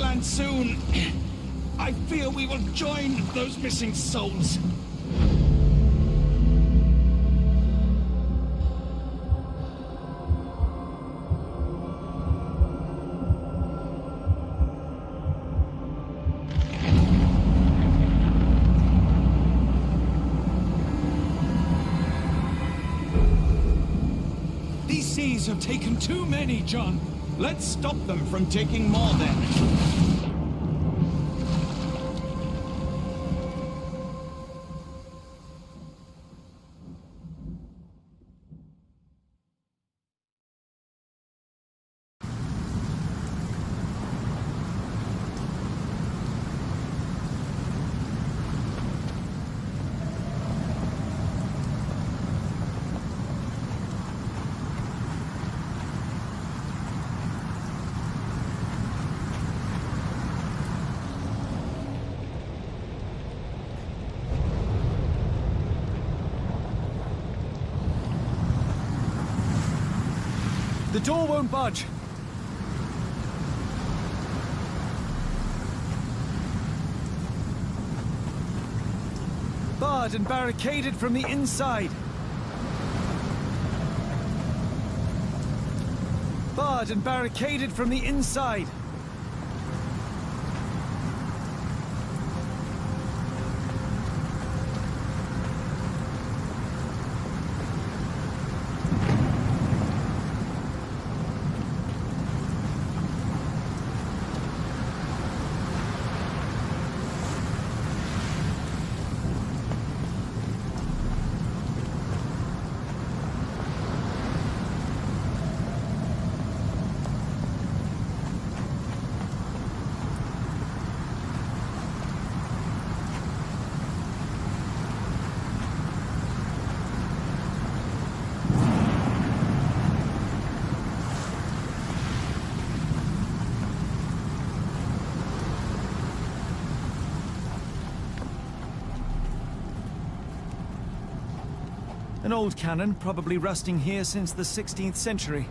land soon. I fear we will join those missing souls. These seas have taken too many, John. Let's stop them from taking more then. The door won't budge. Barred and barricaded from the inside. Barred and barricaded from the inside. An old cannon, probably rusting here since the 16th century.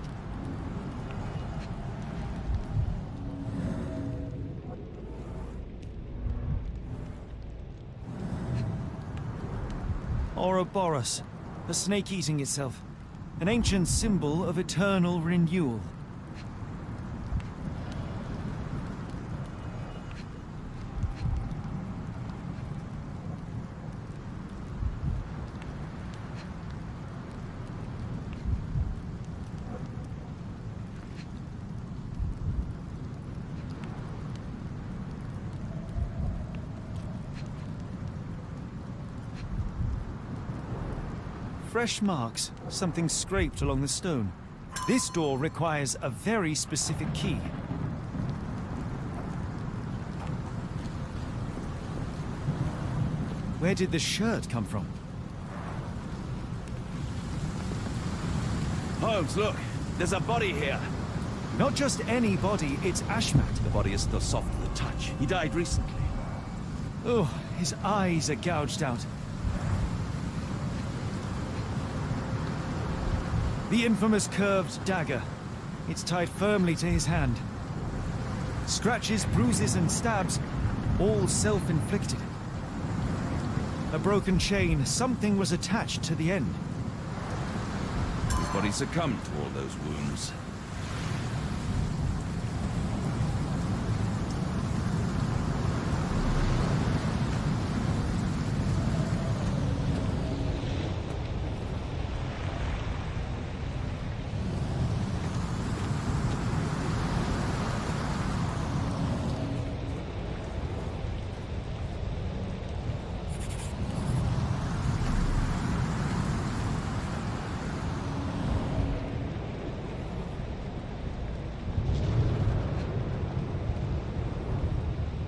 Ouroboros, a snake eating itself. An ancient symbol of eternal renewal. Fresh marks, something scraped along the stone. This door requires a very specific key. Where did the shirt come from? Holmes, look! There's a body here! Not just any body, it's Ashmat. The body is still soft to the touch. He died recently. Oh, his eyes are gouged out. The infamous curved dagger. It's tied firmly to his hand. Scratches, bruises, and stabs, all self-inflicted. A broken chain, something was attached to the end. His body succumbed to all those wounds.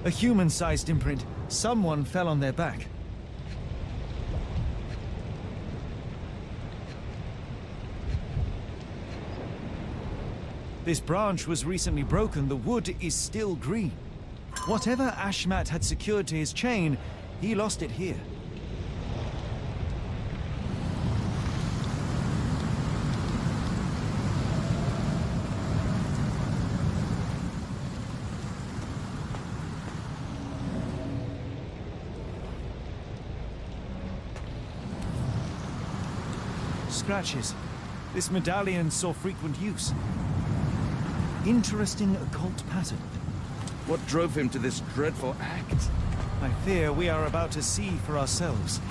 A human-sized imprint. Someone fell on their back. This branch was recently broken. The wood is still green. Whatever Ashmat had secured to his chain, he lost it here. scratches. This medallion saw frequent use. Interesting occult pattern. What drove him to this dreadful act? I fear we are about to see for ourselves.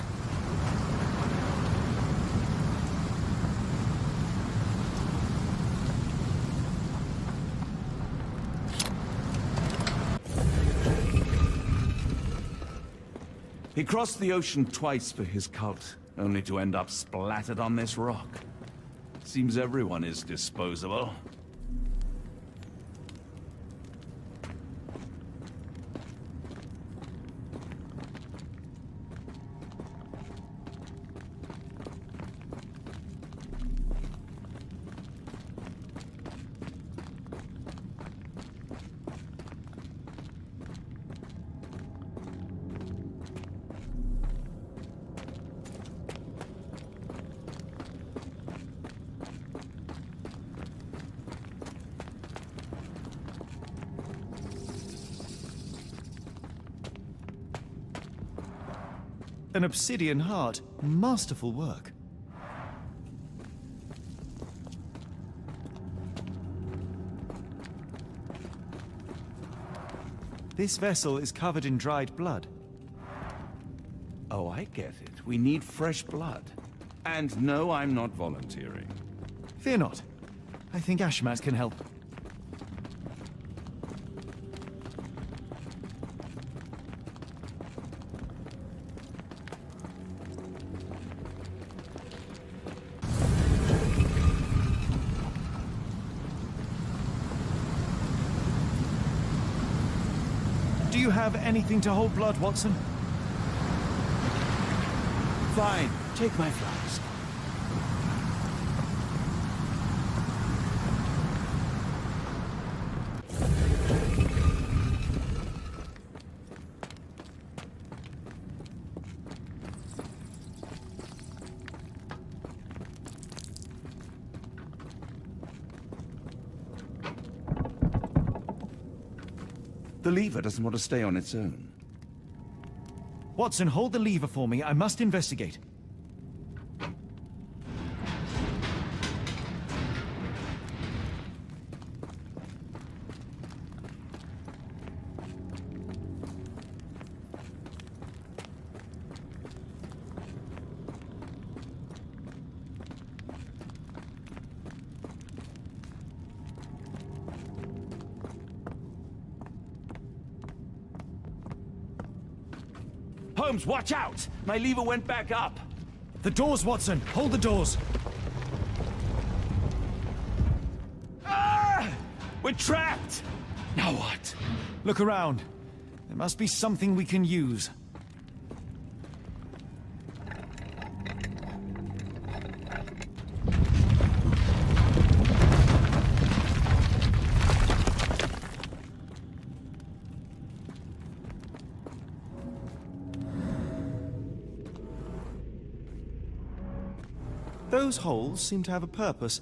He crossed the ocean twice for his cult, only to end up splattered on this rock. Seems everyone is disposable. An obsidian heart. Masterful work. This vessel is covered in dried blood. Oh, I get it. We need fresh blood. And no, I'm not volunteering. Fear not. I think Ashmat can help. Do you have anything to hold blood, Watson? Fine, take my flask. The lever doesn't want to stay on its own. Watson, hold the lever for me. I must investigate. Holmes, watch out! My lever went back up. The doors, Watson! Hold the doors! Ah! We're trapped! Now what? Look around. There must be something we can use. Those holes seem to have a purpose,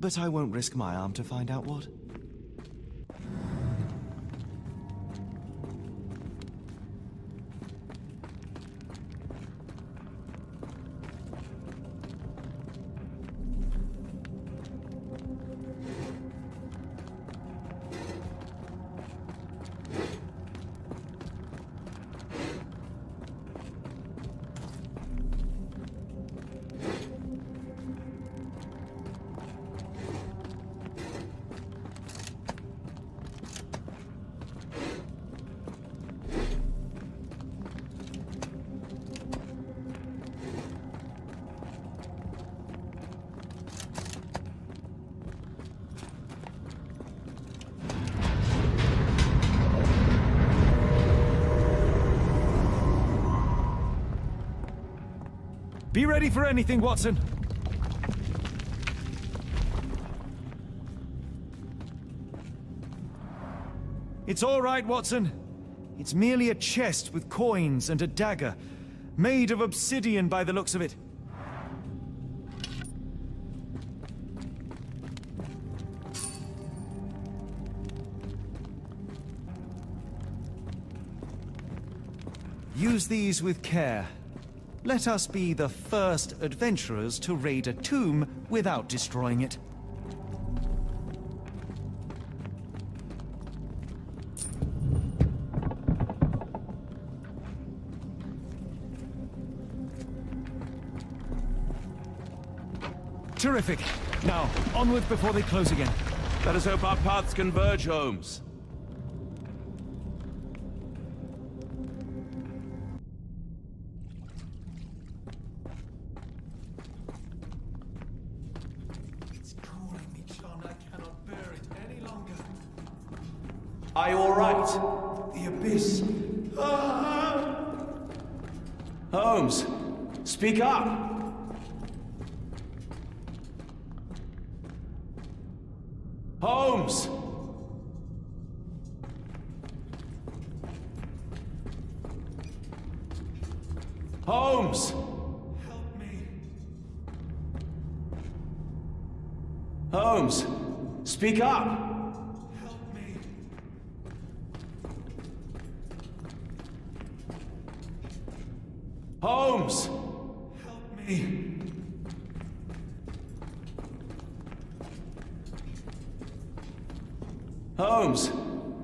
but I won't risk my arm to find out what. Be ready for anything, Watson. It's all right, Watson. It's merely a chest with coins and a dagger, made of obsidian by the looks of it. Use these with care. Let us be the first adventurers to raid a tomb without destroying it. Terrific. Now, onward before they close again. Let us hope our paths converge, Holmes. It's calling me, John. I cannot bear it any longer. Are you all right? The abyss. Holmes, speak up! Holmes! Holmes! Help me. Holmes, speak up! Help me. Holmes! Help me. Holmes,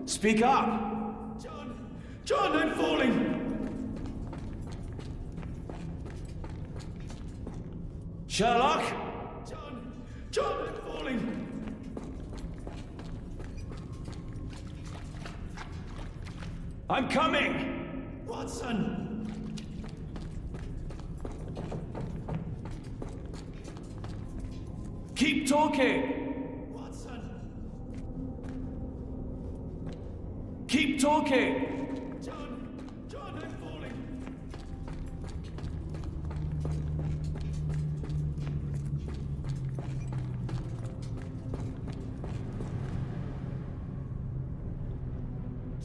speak up! John! John, I'm falling! Sherlock? John! John, I'm falling! I'm coming! Watson! Keep talking! Watson! Keep talking! John! John, I'm falling!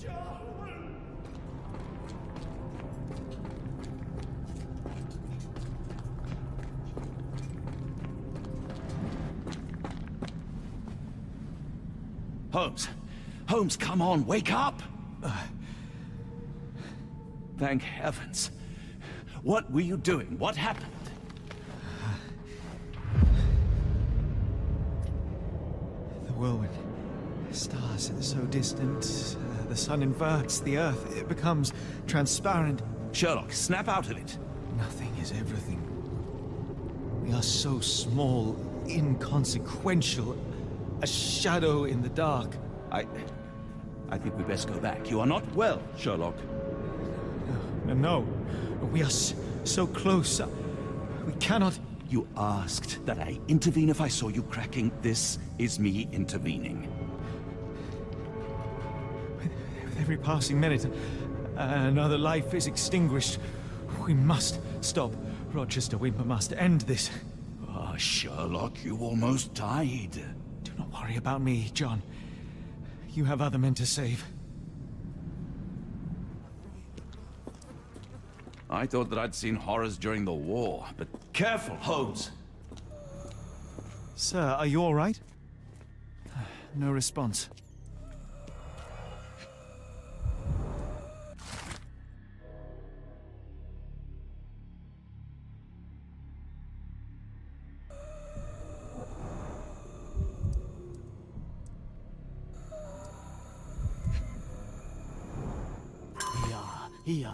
John! Holmes! Holmes, come on, wake up! Thank heavens. What were you doing? What happened? The whirlwind. Stars are so distant. The sun inverts the earth. It becomes transparent. Sherlock, snap out of it. Nothing is everything. We are so small, inconsequential. A shadow in the dark. I think we best go back. You are not well, Sherlock. No. We are so close. We cannot... You asked that I intervene if I saw you cracking. This is me intervening. With every passing minute, another life is extinguished. We must stop. Rochester, we must end this. Ah, Sherlock, you almost died. Do not worry about me, John. You have other men to save. I thought that I'd seen horrors during the war, but careful, Holmes. Sir, are you all right? No response. Yeah.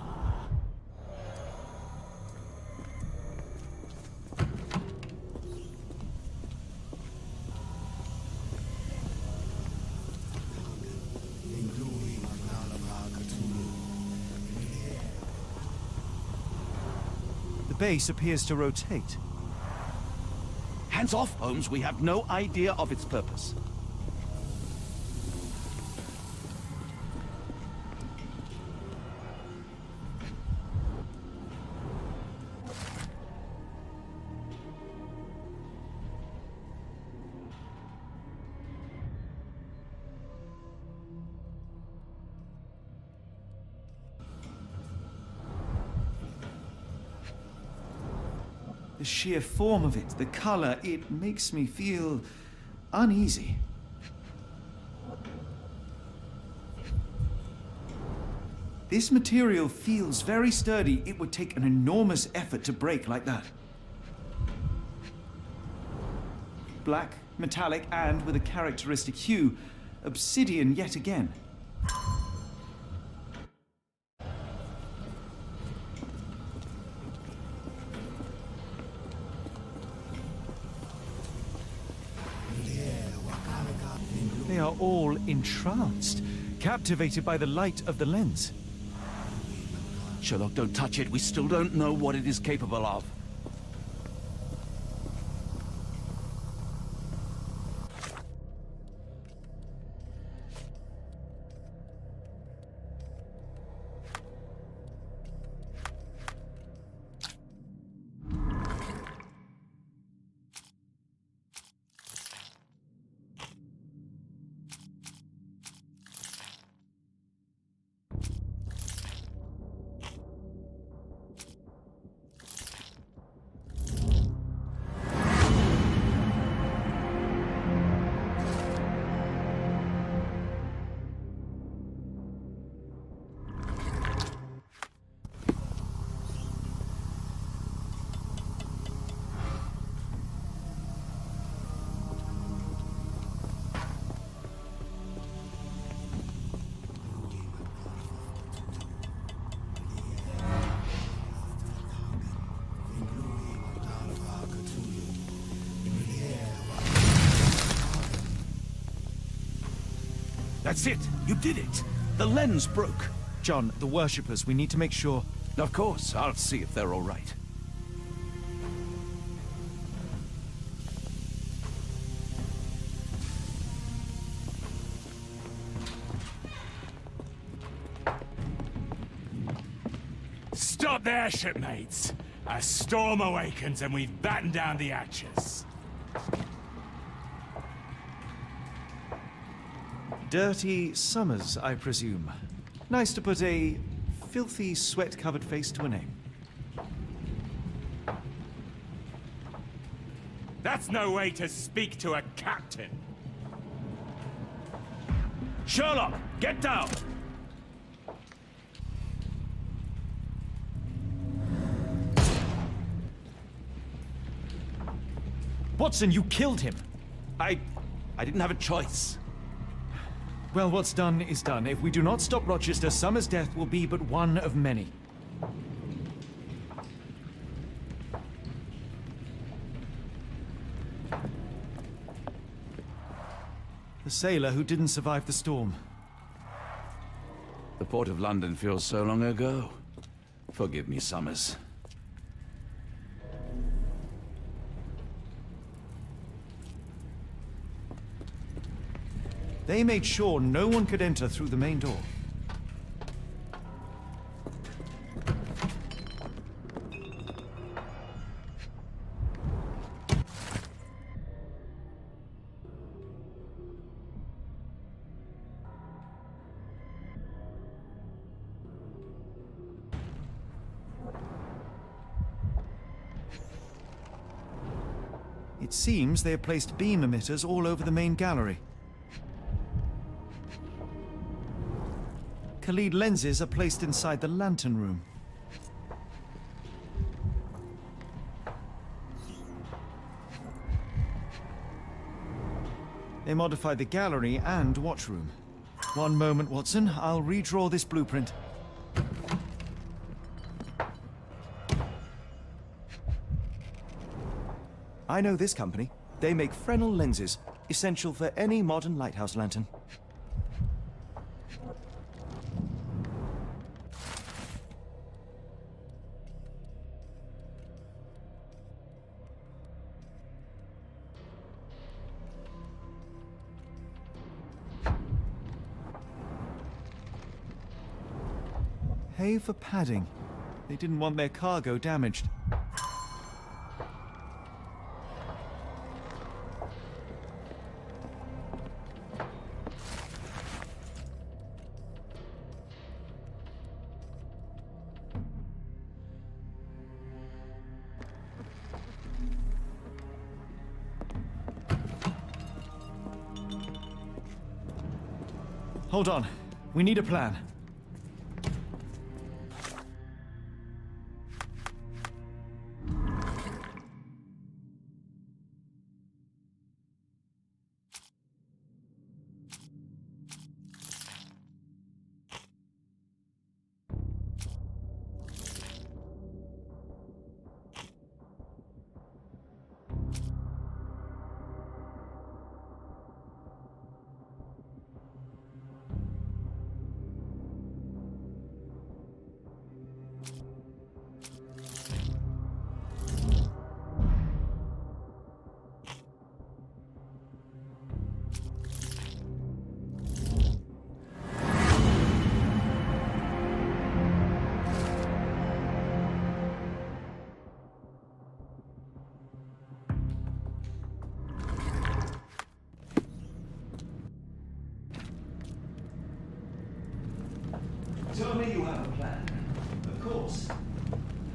The base appears to rotate. Hands off, Holmes. We have no idea of its purpose. The sheer form of it, the color, it makes me feel uneasy. This material feels very sturdy. It would take an enormous effort to break like that. Black, metallic, and with a characteristic hue. Obsidian yet again. They are all entranced, captivated by the light of the lens. Sherlock, don't touch it. We still don't know what it is capable of. That's it! You did it! The lens broke! John, the worshippers, we need to make sure... Of course, I'll see if they're all right. Stop there, shipmates! A storm awakens and we've battened down the hatches. Dirty Summers, I presume. Nice to put a filthy, sweat-covered face to a name. That's no way to speak to a captain. Sherlock, get down! Watson, you killed him! I didn't have a choice. Well, what's done is done. If we do not stop Rochester, Summers' death will be but one of many. The sailor who didn't survive the storm. The port of London feels so long ago. Forgive me, Summers. They made sure no one could enter through the main door. It seems they have placed beam emitters all over the main gallery. Khalid lenses are placed inside the lantern room. They modified the gallery and watchroom. One moment, Watson. I'll redraw this blueprint. I know this company. They make Fresnel lenses, essential for any modern lighthouse lantern. Hay for padding. They didn't want their cargo damaged. Hold on. We need a plan.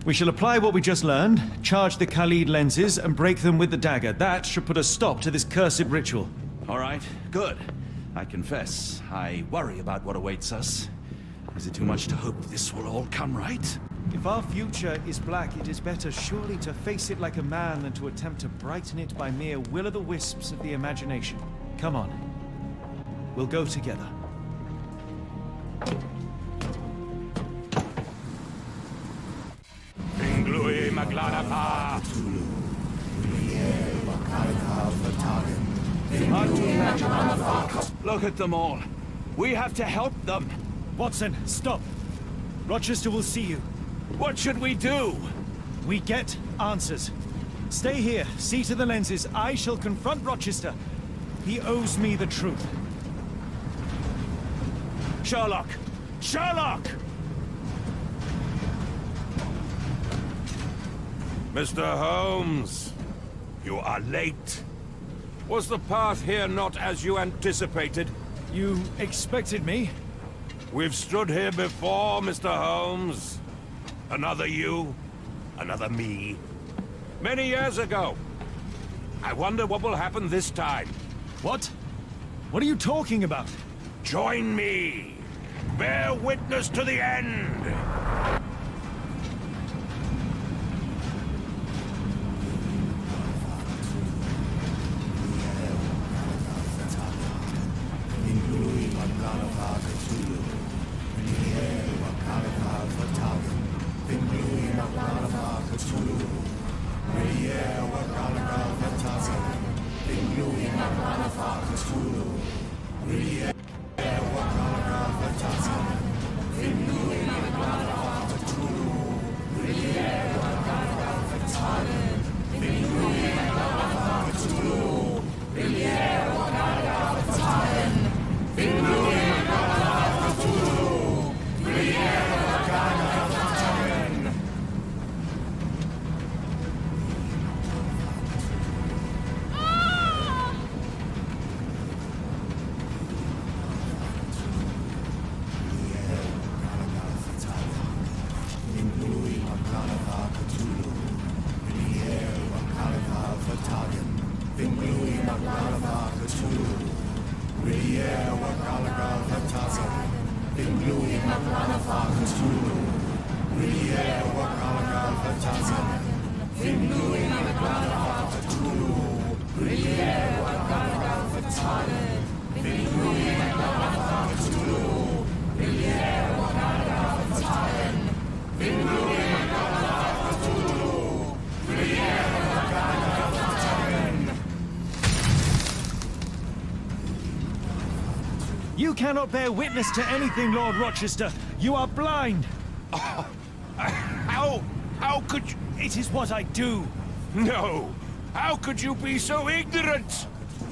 We shall apply what we just learned, charge the Khalid lenses, and break them with the dagger. That should put a stop to this cursed ritual. All right, good. I confess, I worry about what awaits us. Is it too much to hope this will all come right? If our future is black, it is better surely to face it like a man than to attempt to brighten it by mere will-o'-the-wisps of the imagination. Come on. We'll go together. Look at them all. We have to help them. Watson, stop. Rochester will see you. What should we do? We get answers. Stay here, see to the lenses. I shall confront Rochester. He owes me the truth. Sherlock! Sherlock! Mr. Holmes, you are late. Was the path here not as you anticipated? You expected me? We've stood here before, Mr. Holmes. Another you, another me. Many years ago. I wonder what will happen this time. What? What are you talking about? Join me. Bear witness to the end. You cannot bear witness to anything, Lord Rochester. You are blind. How could you... It is what I do. No! How could you be so ignorant?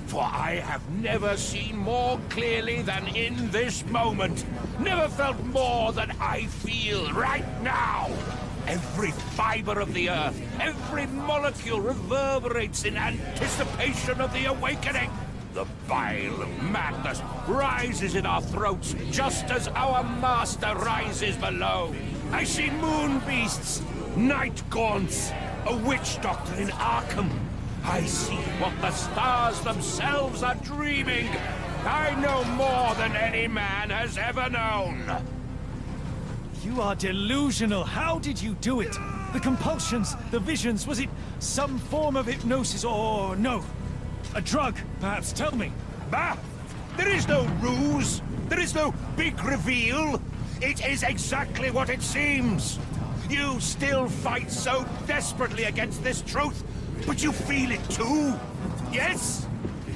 For I have never seen more clearly than in this moment. Never felt more than I feel right now. Every fiber of the earth, every molecule reverberates in anticipation of the awakening. The bile of madness rises in our throats just as our master rises below. I see moon beasts, night gaunts, a witch doctor in Arkham. I see what the stars themselves are dreaming. I know more than any man has ever known. You are delusional. How did you do it? The compulsions, the visions, was it some form of hypnosis or no? A drug, perhaps, tell me. Bah! There is no ruse. There is no big reveal. It is exactly what it seems. You still fight so desperately against this truth, but you feel it too. Yes?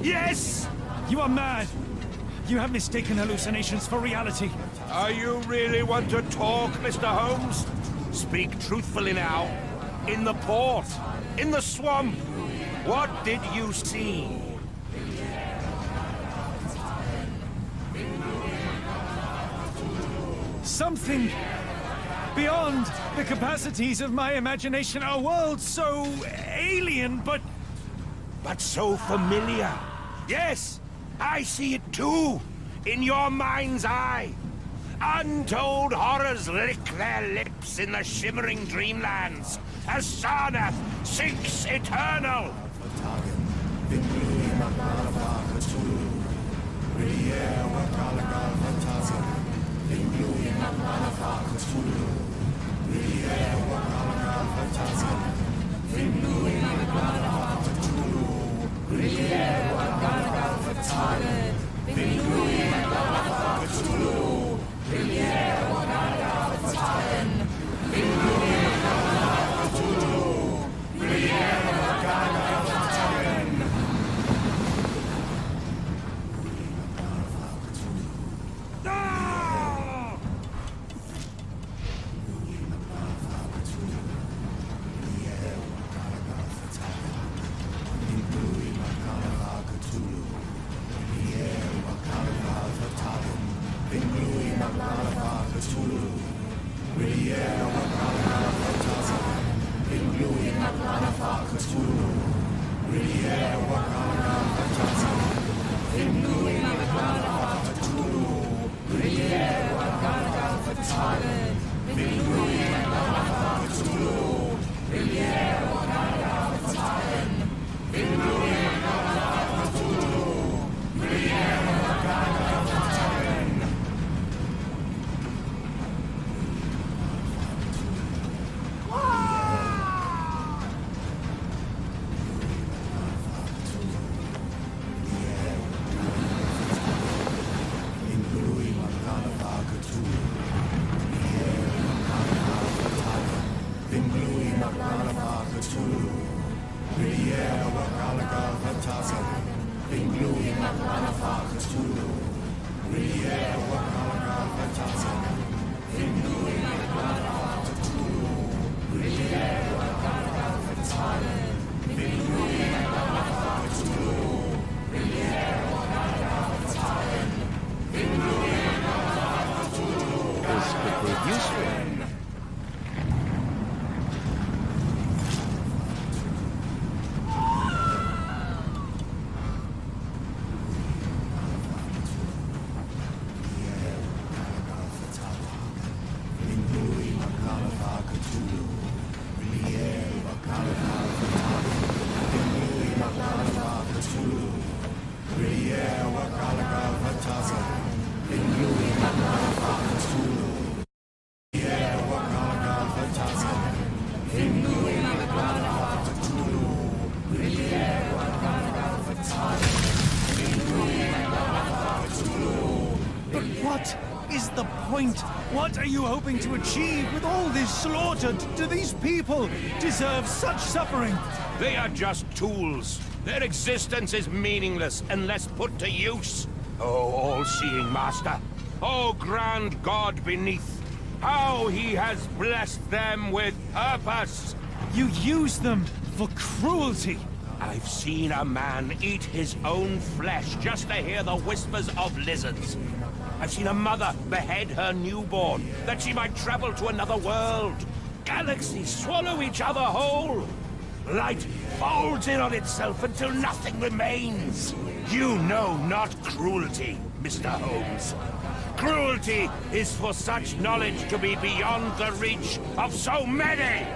Yes? You are mad. You have mistaken hallucinations for reality. Are you really want to talk, Mr. Holmes? Speak truthfully now. In the port, in the swamp, what did you see? Something beyond the capacities of my imagination. A world so alien, but so familiar. Yes, I see it too, in your mind's eye. Untold horrors lick their lips in the shimmering dreamlands as Sarnath sinks eternal. What is the point? What are you hoping to achieve with all this slaughter? Do these people deserve such suffering? They are just tools. Their existence is meaningless unless put to use. Oh, all-seeing master. Oh, grand god beneath. How he has blessed them with purpose. You use them for cruelty. I've seen a man eat his own flesh just to hear the whispers of lizards. I've seen a mother behead her newborn that she might travel to another world. Galaxies swallow each other whole. Light folds in on itself until nothing remains. You know not cruelty, Mr. Holmes. Cruelty is for such knowledge to be beyond the reach of so many.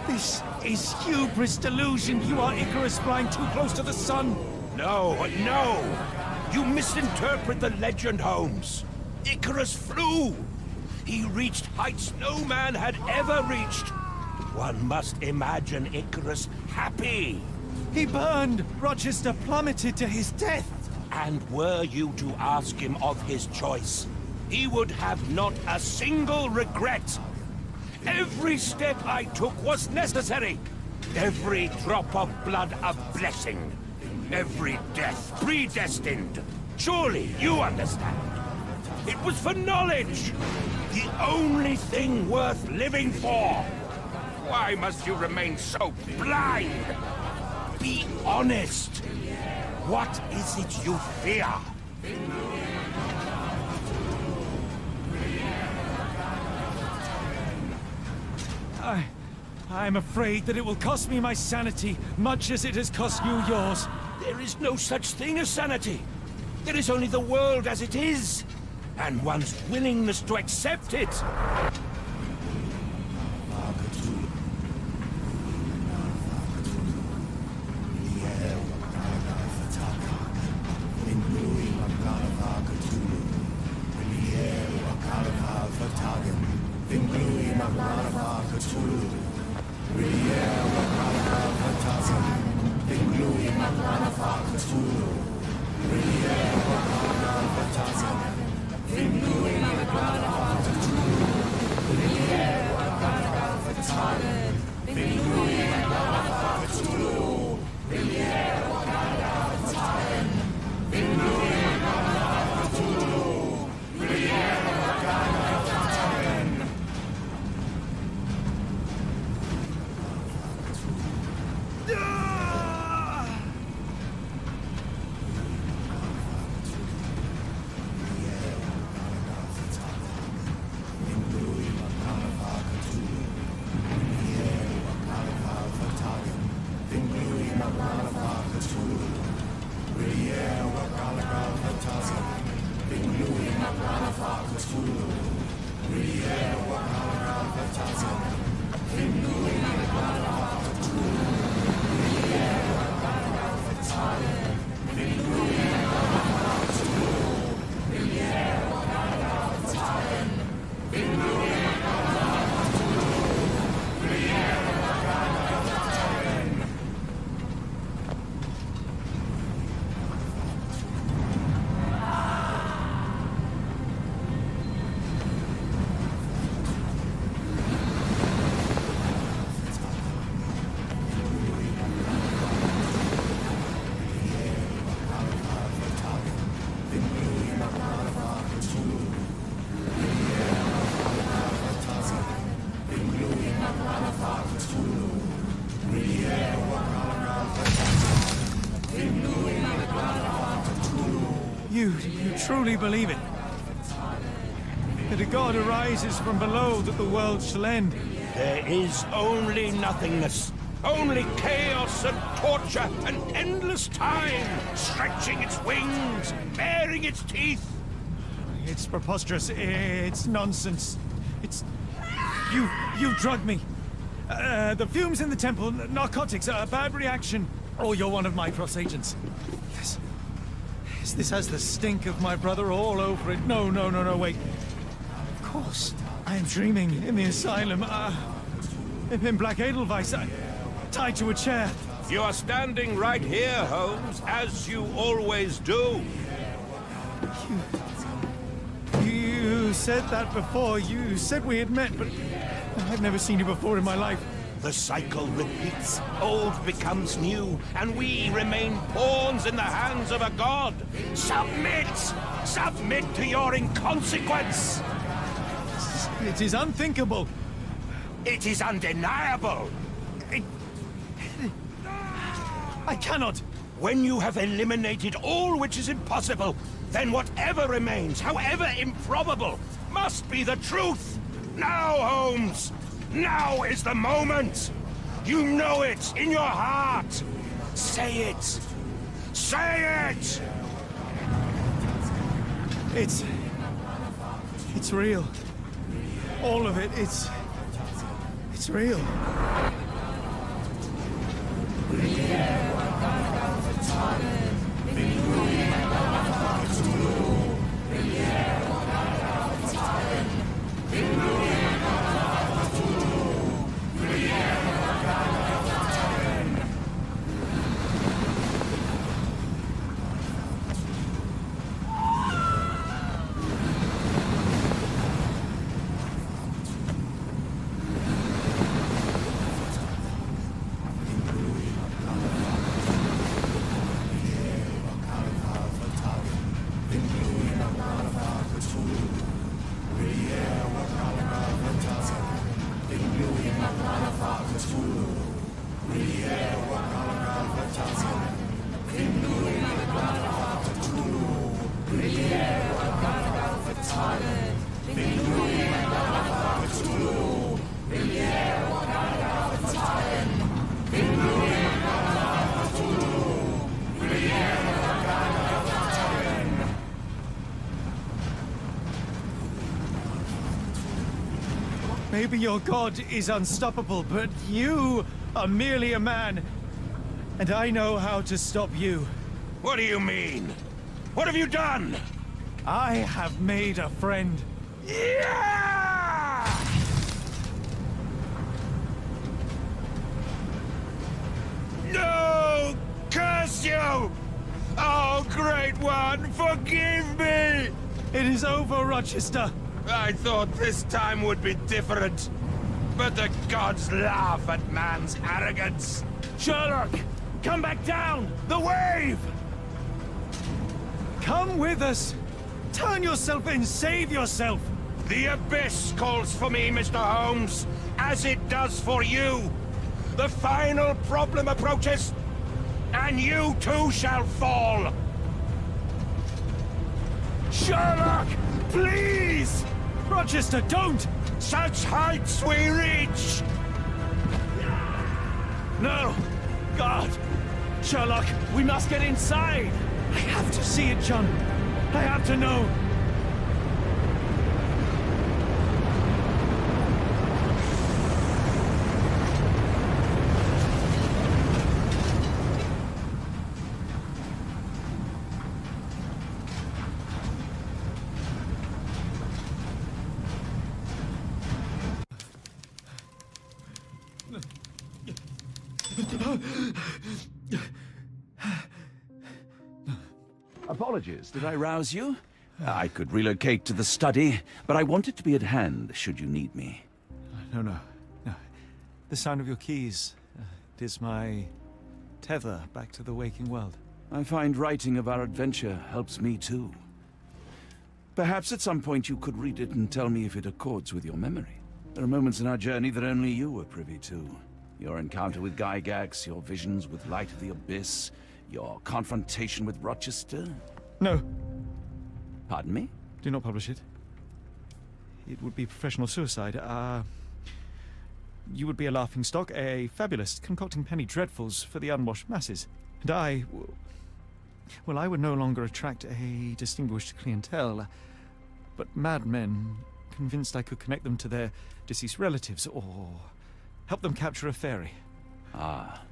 This is hubris delusion. You are Icarus flying too close to the sun. No, no. You misinterpret the legend, Holmes. Icarus flew. He reached heights no man had ever reached. One must imagine Icarus happy. He burned. Rochester plummeted to his death. And were you to ask him of his choice, he would have not a single regret. Every step I took was necessary. Every drop of blood a blessing. Every death predestined. Surely you understand. It was for knowledge. The only thing worth living for. Why must you remain so blind? Be honest. What is it you fear? I'm afraid that it will cost me my sanity, much as it has cost you yours. There is no such thing as sanity. There is only the world as it is. and one's willingness to accept it. You truly believe it? That a god arises from below, that the world shall end? There is only nothingness. Only chaos and torture and endless time, stretching its wings, baring its teeth. It's preposterous. It's nonsense. It's... You've drugged me. The fumes in the temple, narcotics, a bad reaction. Or you're one of my cross agents. This has the stink of my brother all over it. No, wait. Of course. I am dreaming in the asylum. In Black Edelweiss, tied to a chair. You are standing right here, Holmes, as you always do. You said that before. You said we had met, but I've never seen you before in my life. The cycle repeats. Old becomes new, and we remain pawns in the hands of a god. Submit! Submit to your inconsequence! It is unthinkable. It is undeniable. I cannot. When you have eliminated all which is impossible, then whatever remains, however improbable, must be the truth. Now, Holmes! Now is the moment! You know it in your heart! Say it! Say it! It's real. All of it, it's real. Maybe your god is unstoppable, but you are merely a man. And I know how to stop you. What do you mean? What have you done? I have made a friend. Yeah! No! Curse you! Oh, Great One, forgive me! It is over, Rochester. I thought this time would be different. But the gods laugh at man's arrogance. Sherlock, come back down! The wave! Come with us! Turn yourself in, save yourself! The abyss calls for me, Mr. Holmes, as it does for you. The final problem approaches, and you too shall fall. Sherlock, please! Rochester, don't! Such heights we reach! No! God! Sherlock, we must get inside! I have to see it, John. I have to know. Apologies, did I rouse you? I could relocate to the study, but I wanted to be at hand should you need me. No. The sound of your keys. It is my tether back to the waking world. I find writing of our adventure helps me too. Perhaps at some point you could read it and tell me if it accords with your memory. There are moments in our journey that only you were privy to. Your encounter with Gygax, your visions with Light of the Abyss, your confrontation with Rochester. No, Pardon me? do not publish it. It would be professional suicide. You would be a laughingstock, a fabulist, concocting penny dreadfuls for the unwashed masses. And I would no longer attract a distinguished clientele, but madmen convinced I could connect them to their deceased relatives or help them capture a fairy. Ah.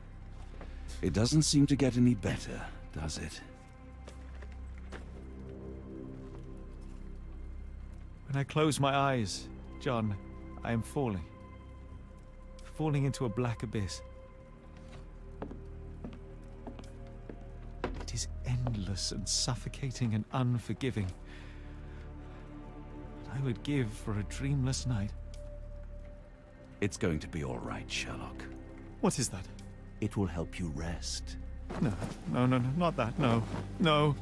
It doesn't seem to get any better, does it? When I close my eyes, John, I am falling. Falling into a black abyss. It is endless and suffocating and unforgiving. I would give for a dreamless night. It's going to be all right, Sherlock. What is that? It will help you rest. No, not that. No.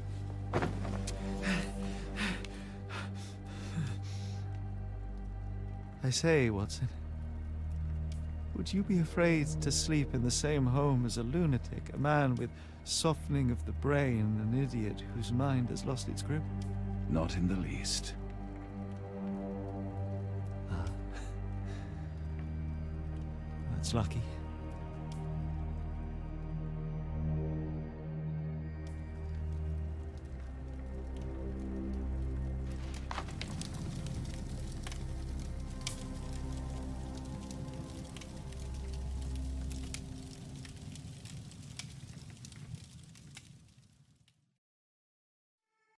I say, Watson, would you be afraid to sleep in the same home as a lunatic, a man with softening of the brain, an idiot whose mind has lost its grip? Not in the least. That's lucky.